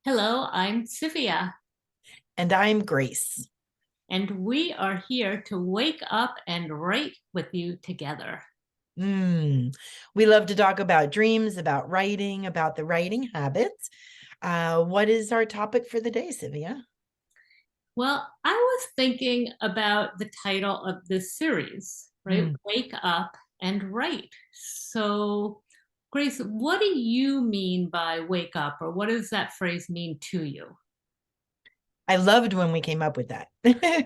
Hello, I'm Tzivia, And I'm Grace. and we are here to wake up and write with you together. Mm. We love to talk about dreams, about writing, about the writing habits. What is our topic for the day, Sylvia? Well, I was thinking about the title of this series, right? Mm. Wake up and write. So, Grace, what do you mean by wake up, or what does that phrase mean to you? I loved when we came up with that.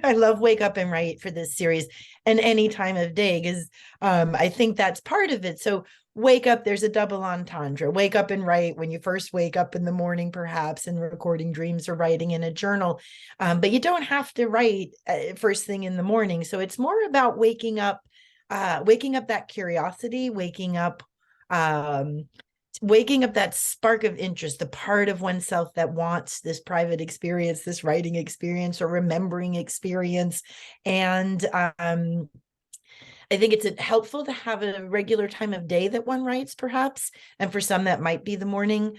I love wake up and write for this series and any time of day because I think that's part of it. So wake up, there's a double entendre. Wake up and write when you first wake up in the morning, perhaps, and recording dreams or writing in a journal. But you don't have to write first thing in the morning. So it's more about waking up that curiosity, um, waking up that spark of interest, the part of oneself that wants this private experience, this writing experience or remembering experience. And I think it's helpful to have a regular time of day that one writes, perhaps. And for some, that might be the morning.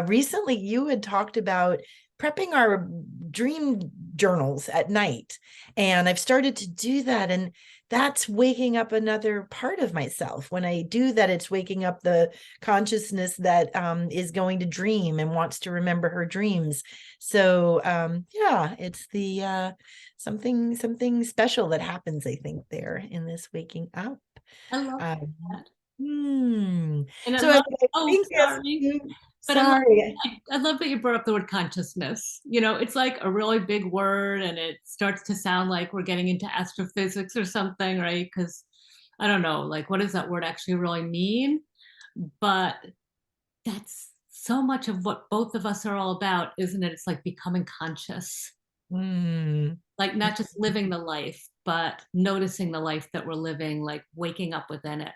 Recently, you had talked about prepping our dream journals at night. And I've started to do that. And that's waking up another part of myself. When I do that, it's waking up the consciousness that is going to dream and wants to remember her dreams. So yeah, it's the something special that happens, I think, there in this waking up. I love Um, that. hmm. And I So I love, oh, think yes, sorry. But sorry. I love that you brought up the word consciousness. You know, it's like a really big word and it starts to sound like we're getting into astrophysics or something, right? Because I don't know, like, what does that word actually really mean? But that's so much of what both of us are all about, isn't it? It's like becoming conscious, Hmm. like not just living the life, but noticing the life that we're living, like waking up within it.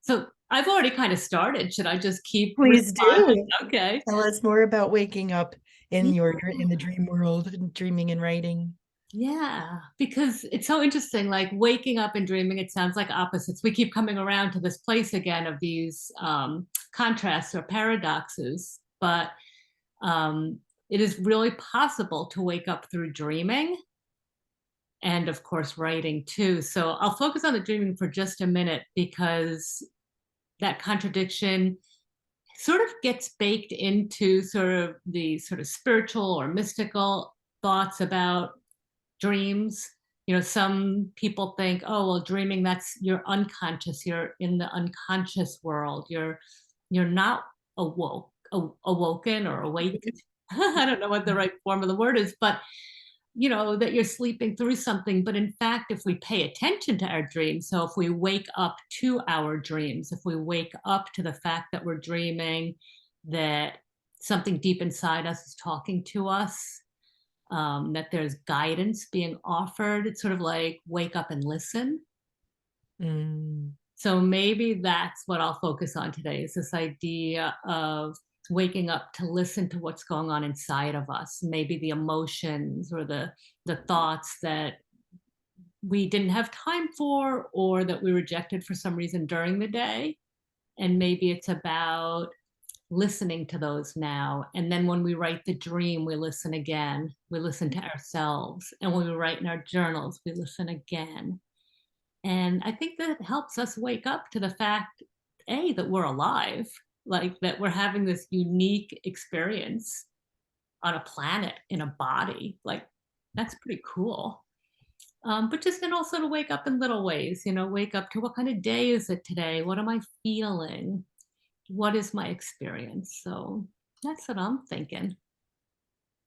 So I've already kind of started. Should I just keep Please responding? do. Okay. Tell us more about waking up Yeah. in the dream world and dreaming and writing. Yeah, because it's so interesting. Like waking up and dreaming, it sounds like opposites. We keep coming around to this place again of these contrasts or paradoxes, but um, it is really possible to wake up through dreaming and, of course, writing too. So I'll focus on the dreaming for just a minute because that contradiction sort of gets baked into sort of the sort of spiritual or mystical thoughts about dreams. You know, some people think, oh, well, dreaming, that's you're unconscious, you're in the unconscious world, you're not awoken or awake. I don't know what the right form of the word is, but you know, that you're sleeping through something. But in fact, if we pay attention to our dreams, so if we wake up to our dreams, if we wake up to the fact that we're dreaming, that something deep inside us is talking to us, that there's guidance being offered. It's sort of like wake up and listen. Mm. So maybe that's what I'll focus on today is this idea of waking up to listen to what's going on inside of us, maybe the emotions or the thoughts that we didn't have time for or that we rejected for some reason during the day. And maybe it's about listening to those now. And then when we write the dream, we listen again. We listen to ourselves. And when we write in our journals, we listen again. And I think that helps us wake up to the fact, A, that we're alive, like that we're having this unique experience on a planet in a body. Like that's pretty cool. But just then also to wake up in little ways, you know, wake up to what kind of day is it today? What am I feeling? What is my experience? So that's what I'm thinking.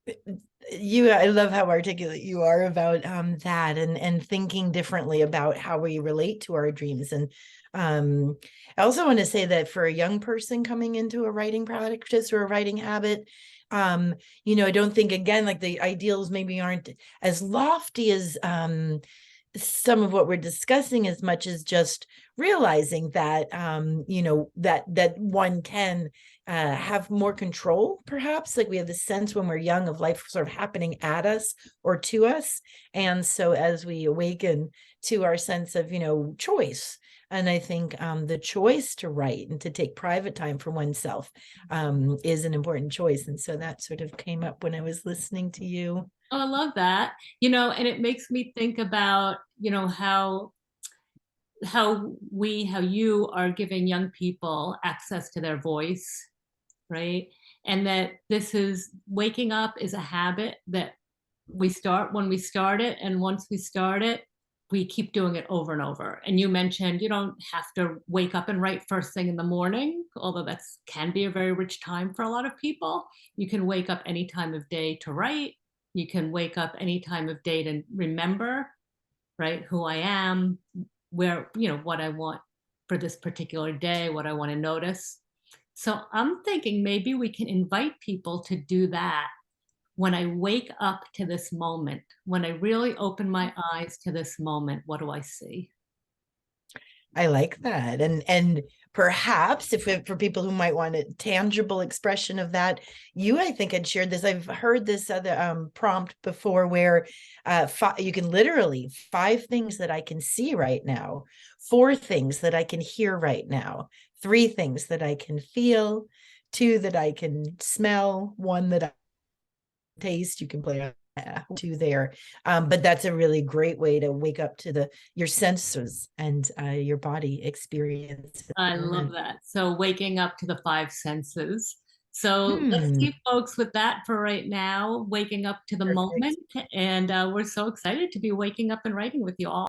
I love how articulate you are about that and thinking differently about how we relate to our dreams. And I also want to say that for a young person coming into a writing practice or a writing habit, I don't think, again, like the ideals maybe aren't as lofty as some of what we're discussing, as much as just realizing that that one can have more control, perhaps. Like we have the sense when we're young of life sort of happening at us or to us. And so as we awaken to our sense of choice, And I think the choice to write and to take private time for oneself is an important choice. And so that sort of came up when I was listening to you. Oh, I love that. And it makes me think about, how you are giving young people access to their voice, right? And that this is waking up is a habit that we start when we start it. And once we start it, we keep doing it over and over. And you mentioned you don't have to wake up and write first thing in the morning, although that's can be a very rich time for a lot of people. You can wake up any time of day to write. You can wake up any time of day to remember, right, who I am, where, what I want for this particular day, what I want to notice. So I'm thinking maybe we can invite people to do that. When I wake up to this moment, when I really open my eyes to this moment, what do I see? I like that. And perhaps if for people who might want a tangible expression of that, I think had shared this. I've heard this other prompt before where you can literally 5 things that I can see right now, 4 things that I can hear right now, 3 things that I can feel, 2 that I can smell, 1 that I taste. You can play on 2 there, but that's a really great way to wake up to your senses and your body experience at the I love moment. that. So waking up to the five senses. So let's Hmm. keep folks with that for right now, waking up to the Perfect. moment. And we're so excited to be waking up and writing with you all.